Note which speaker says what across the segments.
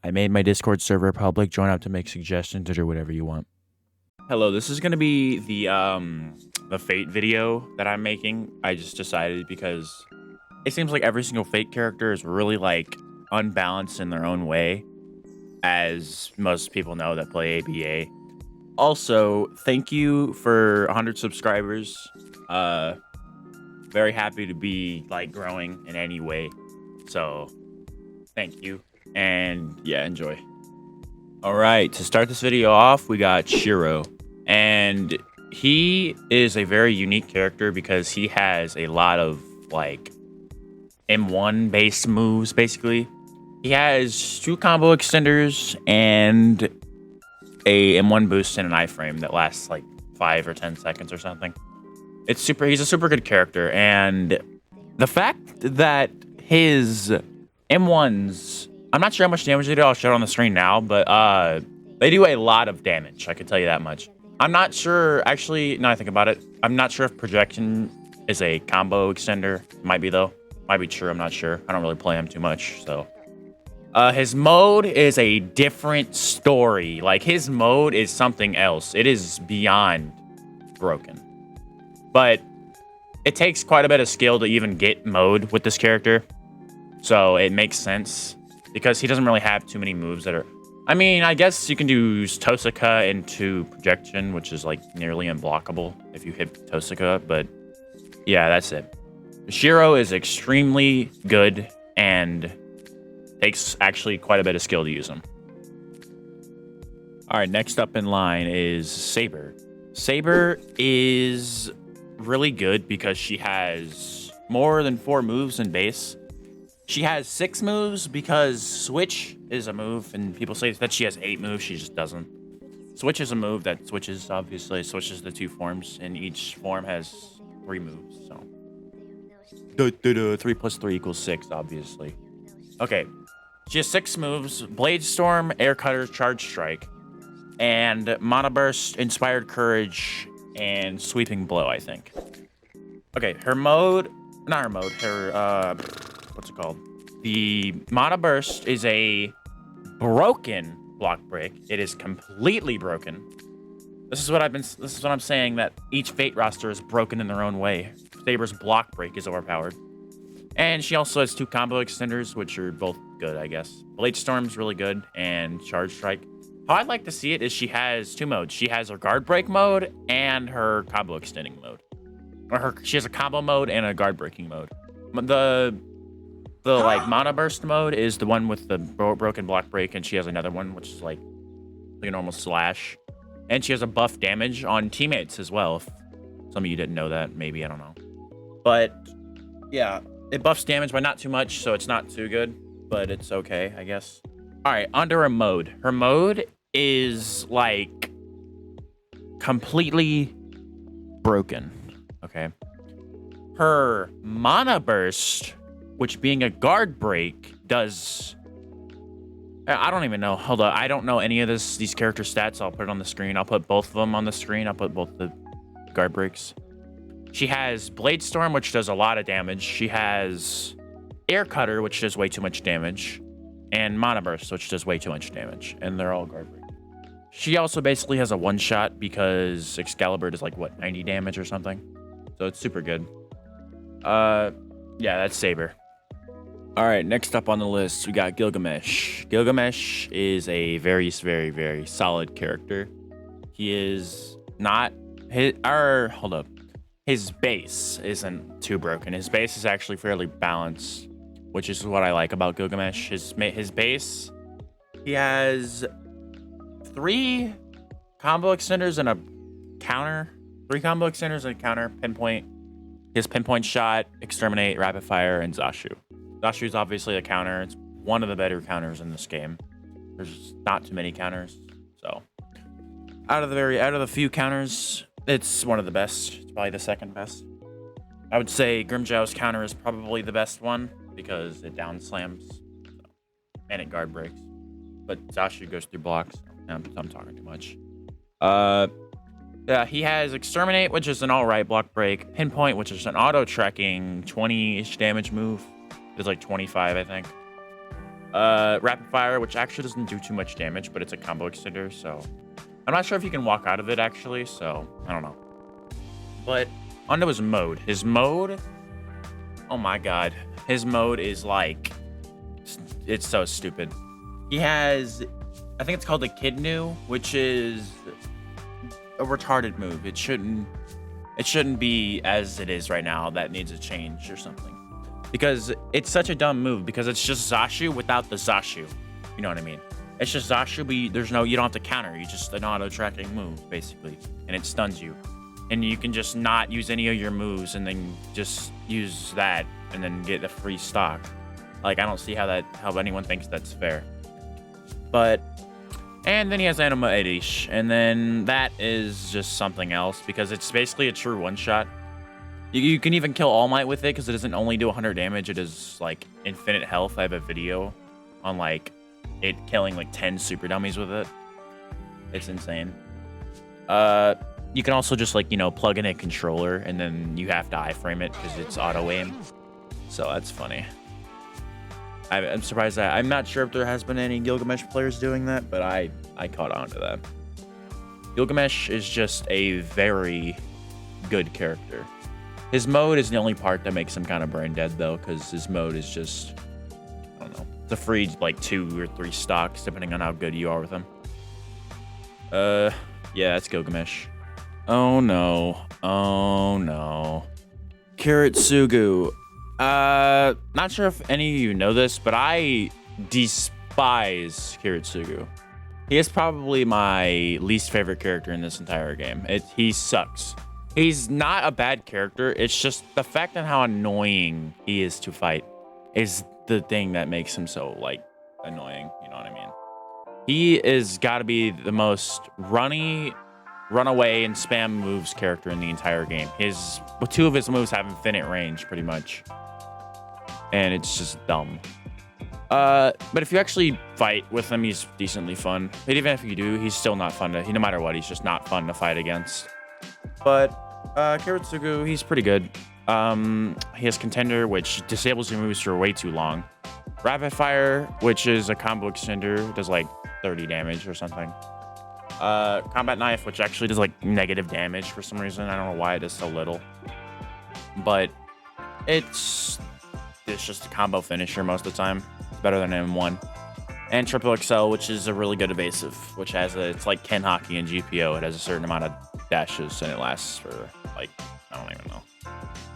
Speaker 1: I made my Discord server public. Join up to make suggestions or do whatever you want. Hello, this is gonna be the Fate video that I'm making. I just decided because it seems like every single Fate character is really like unbalanced in their own way, as most people know that play ABA. Also, thank you for 100 subscribers. Very happy to be like growing in any way. So, thank you. And yeah, enjoy. All right, to start this video off, we got Shiro. And he is a very unique character because he has a lot of like M1 based moves, basically. He has 2 combo extenders and a M1 boost and an iframe that lasts like 5 or 10 seconds or something. He's a super good character, and the fact that his M1s, I'm not sure how much damage they do, I'll show it on the screen now, but they do a lot of damage, I can tell you that much. I'm not sure, actually, now I think about it, I'm not sure if projection is a combo extender. Might be though. Might be true, I'm not sure. I don't really play him too much, so. His mode is a different story. Like, his mode is something else. It is beyond broken. But it takes quite a bit of skill to even get mode with this character. So it makes sense because he doesn't really have too many moves that are... I mean, I guess you can do Tosaka into projection, which is like nearly unblockable if you hit Tosaka, but yeah, that's it. Shiro is extremely good and takes actually quite a bit of skill to use him. All right, next up in line is Saber. Saber is really good because she has more than 4 moves in base. She has 6 moves because Switch is a move, and people say that she has 8 moves. She just doesn't. Switch is a move that switches, obviously, switches the 2 forms, and each form has 3 moves, so. 3 plus 3 equals 6, obviously. Okay, she has 6 moves: Blade Storm, Air Cutter, Charge Strike, and Mana Burst, Inspired Courage, and Sweeping Blow, I think. Okay, her mode, not her mode, her, what's it called? The Mana Burst is a broken block break. It is completely broken. This is what I'm saying, that each Fate roster is broken in their own way. Saber's block break is overpowered. And she also has 2 combo extenders, which are both good, I guess. Blade Storm's really good, and Charge Strike. How I'd like to see it is she has 2 modes. She has her guard break mode and her combo extending mode. She has a combo mode and a guard breaking mode. The like Mana Burst mode is the one with the broken block break, and she has another one which is like a normal slash. And she has a buff damage on teammates as well. If some of you didn't know that, maybe, I don't know. But yeah, it buffs damage by not too much, so it's not too good, but it's okay, I guess. All right, onto her mode. Her mode is like completely broken, okay? Her Mana Burst, which being a guard break, does... I don't even know. Hold on. I don't know any of these character stats. I'll put it on the screen. I'll put both of them on the screen. I'll put both the guard breaks. She has Blade Storm, which does a lot of damage. She has Air Cutter, which does way too much damage. And Mana Burst, which does way too much damage. And they're all guard break. She also basically has a one-shot because Excalibur does like, what, 90 damage or something? So it's super good. Yeah, that's Saber. All right, next up on the list, we got Gilgamesh. Gilgamesh is a very, very, very solid character. He is not... hold up. His base isn't too broken. His base is actually fairly balanced, which is what I like about Gilgamesh. His base, he has 3 combo extenders and a counter. 3 combo extenders and a counter. Pinpoint. His pinpoint shot, exterminate, rapid fire, and Zashu. Zashu is obviously a counter. It's one of the better counters in this game. There's not too many counters, so out of the few counters, it's one of the best. It's probably the second best. I would say Grimjow's counter is probably the best one because it down slams, and it guard breaks. But Zashu goes through blocks. I'm talking too much. Yeah, he has Exterminate, which is an alright block break. Pinpoint, which is an auto tracking 20-ish damage move. It's like 25, I think. Rapid Fire, which actually doesn't do too much damage, but it's a combo extender, so I'm not sure if you can walk out of it, actually, so I don't know. But onto his mode. His mode, oh my god. His mode is like, it's so stupid. He has, I think it's called the Kidnu, which is a retarded move. It shouldn't be as it is right now. That needs a change or something. Because it's such a dumb move, because it's just Zashu without the Zashu. You know what I mean? It's just Zashu, but you don't have to counter. You just an auto-tracking move, basically. And it stuns you. And you can just not use any of your moves and then just use that and then get a free stock. Like, I don't see how anyone thinks that's fair. But, and then he has AnimeBattleArena, and then that is just something else, because it's basically a true one-shot. You can even kill All Might with it, because it doesn't only do 100 damage, it is, like, infinite health. I have a video on, like, it killing, like, 10 super dummies with it. It's insane. You can also just, like, you know, plug in a controller, and then you have to iframe it, because it's auto-aim. So that's funny. I'm surprised that I'm not sure if there has been any Gilgamesh players doing that, but I caught on to that. Gilgamesh is just a very good character. His mode is the only part that makes him kind of brain dead, though, because his mode is just, I don't know, it's a free like 2 or 3 stocks depending on how good you are with him. Yeah, that's Gilgamesh. Oh no, Kiritsugu. Not sure if any of you know this, but I despise Kiritsugu. He is probably my least favorite character in this entire game. He sucks. He's not a bad character. It's just the fact and how annoying he is to fight is the thing that makes him so, like, annoying. You know what I mean? He is got to be the most run away and spam moves character in the entire game. 2 of his moves have infinite range, pretty much. And it's just dumb. But if you actually fight with him, he's decently fun. But even if you do, he's still not fun no matter what, he's just not fun to fight against. But Kiritsugu, he's pretty good. He has Contender, which disables your moves for way too long. Rapid Fire, which is a combo extender, does like 30 damage or something. Combat Knife, which actually does like negative damage for some reason. I don't know why it is so little. But it's just a combo finisher most of the time. It's better than M1. And Triple Excel, which is a really good evasive, which has it's like Ken Hockey and GPO. It has a certain amount of dashes and it lasts for like, I don't even know.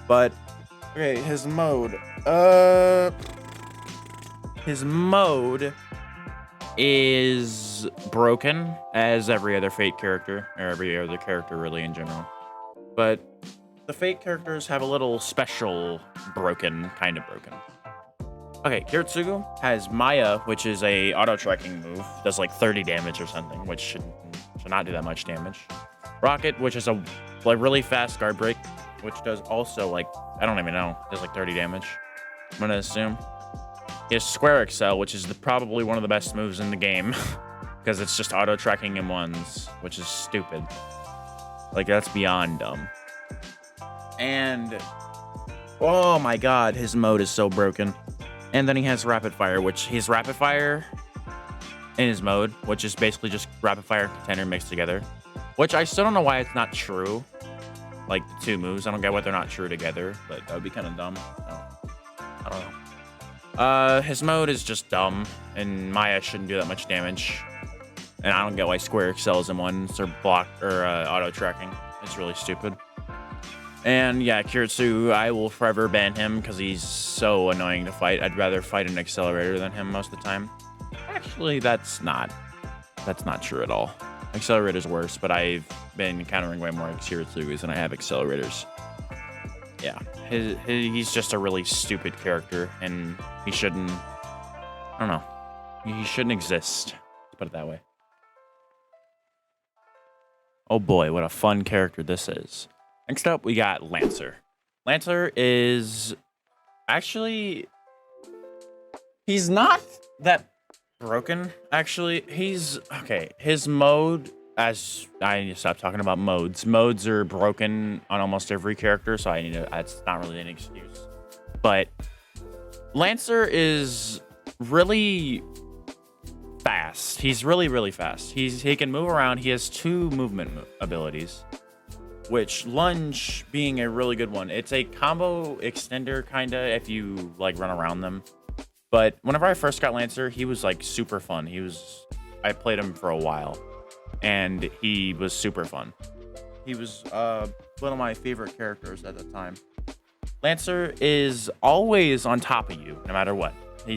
Speaker 1: But okay, his mode. His mode is broken as every other Fate character, or every other character really in general. But the Fate characters have a little special kind of broken. Okay, Kiritsugu has Maya, which is a auto-tracking move. Does like 30 damage or something, which should not do that much damage. Rocket, which is a like really fast guard break, which does also like, I don't even know, does like 30 damage, I'm gonna assume. He has Square Excel, which is probably one of the best moves in the game, because it's just auto-tracking him once, which is stupid. Like, that's beyond dumb. And, oh my god, his mode is so broken. And then he has Rapid Fire, which he's Rapid Fire in his mode, which is basically just Rapid Fire and Contender mixed together. Which I still don't know why it's not true. Like, the 2 moves, I don't get why they're not true together, but that would be kind of dumb. So, I don't know. His mode is just dumb, and Maya shouldn't do that much damage. And I don't get why Square excels in ones or auto-tracking. It's really stupid. And yeah, Kiritsugu, I will forever ban him because he's so annoying to fight. I'd rather fight an accelerator than him most of the time. Actually, that's not true at all. Accelerator's worse, but I've been encountering way more Kiritsugus than I have accelerators. Yeah, he's just a really stupid character, and he shouldn't, I don't know, he shouldn't exist, let's put it that way. Oh boy, what a fun character this is. Next up, we got Lancer. Lancer is actually, he's not that broken, actually. He's, okay, his mode, as I need to stop talking about modes. Modes are broken on almost every character, so that's not really an excuse. But Lancer is really fast. He's really, really fast. He can move around. He has 2 movement abilities, which lunge being a really good one. It's a combo extender kind of if you like run around them. But whenever I first got Lancer, he was like super fun. I played him for a while and he was super fun. He was one of my favorite characters at the time. Lancer is always on top of you, no matter what. He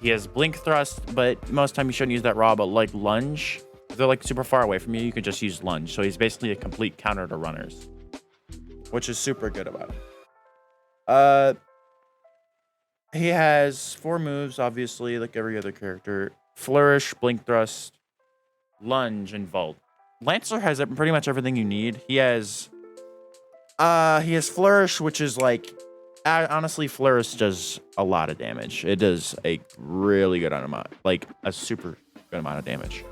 Speaker 1: has blink thrust, but most time you shouldn't use that raw, but like lunge, if they're like super far away from you, you could just use lunge. So he's basically a complete counter to runners, which is super good about him. He has 4 moves, obviously, like every other character. Flourish, blink thrust, lunge, and vault. Lancer has pretty much everything you need. He has flourish, which is like, honestly, flourish does a lot of damage. It does a really good amount, like a super good amount of damage.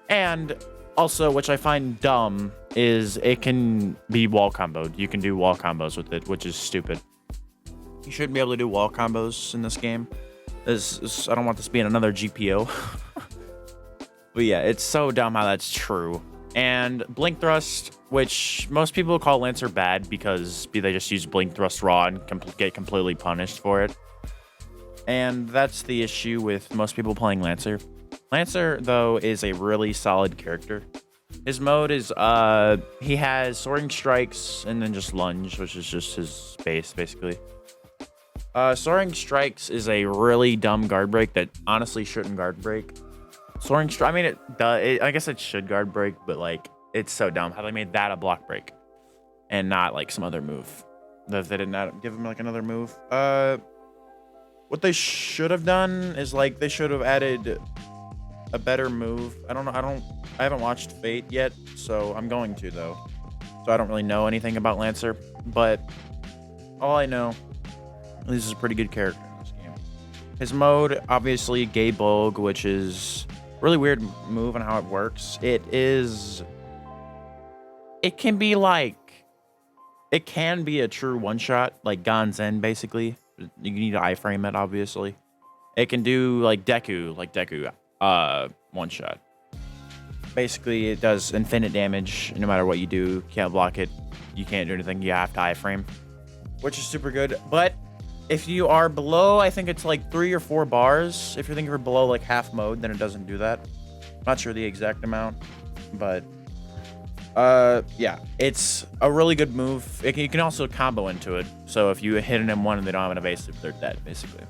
Speaker 1: And also, which I find dumb, is it can be wall comboed. You can do wall combos with it, which is stupid. You shouldn't be able to do wall combos in this game. I don't want this being another GPO. But yeah, it's so dumb how that's true. And blink thrust, which most people call Lancer bad because they just use blink thrust raw and get completely punished for it. And that's the issue with most people playing Lancer. Lancer, though, is a really solid character. His mode is, he has soaring strikes and then just lunge, which is just his base, basically. Soaring strikes is a really dumb guard break that honestly shouldn't guard break. Soaring strike, I mean, I guess it should guard break, but like, it's so dumb how they made that a block break and not like some other move. They did not give him like another move. What they should have done is like, they should have added a better move. I haven't watched Fate yet, so I'm going to though. So I don't really know anything about Lancer, but all I know, this is a pretty good character in this game. His mode, obviously, Gay Bulg, which is a really weird move and how it works. It can be a true one-shot, like Ganzen, basically. You need to iframe it, obviously. It can do like Deku, one-shot. Basically, it does infinite damage no matter what you do. You can't block it. You can't do anything. You have to iframe, which is super good. But if you are below, I think it's like 3 or 4 bars. If you're thinking you're below like half mode, then it doesn't do that. Not sure the exact amount, but yeah, it's a really good move. You can also combo into it. So if you hit an M1 and they don't have an evasive, they're dead, basically.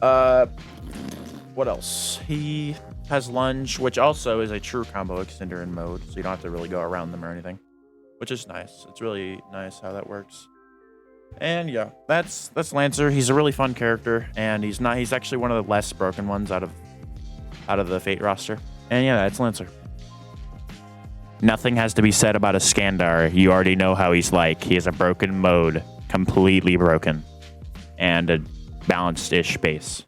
Speaker 1: What else? He has lunge, which also is a true combo extender in mode, so you don't have to really go around them or anything, which is nice. It's really nice how that works. And yeah, that's Lancer. He's a really fun character, and he's actually one of the less broken ones out of the Fate roster. And yeah, that's Lancer. Nothing has to be said about a Skandar. You already know how he's like. He has a broken mode, completely broken, and a balanced-ish base.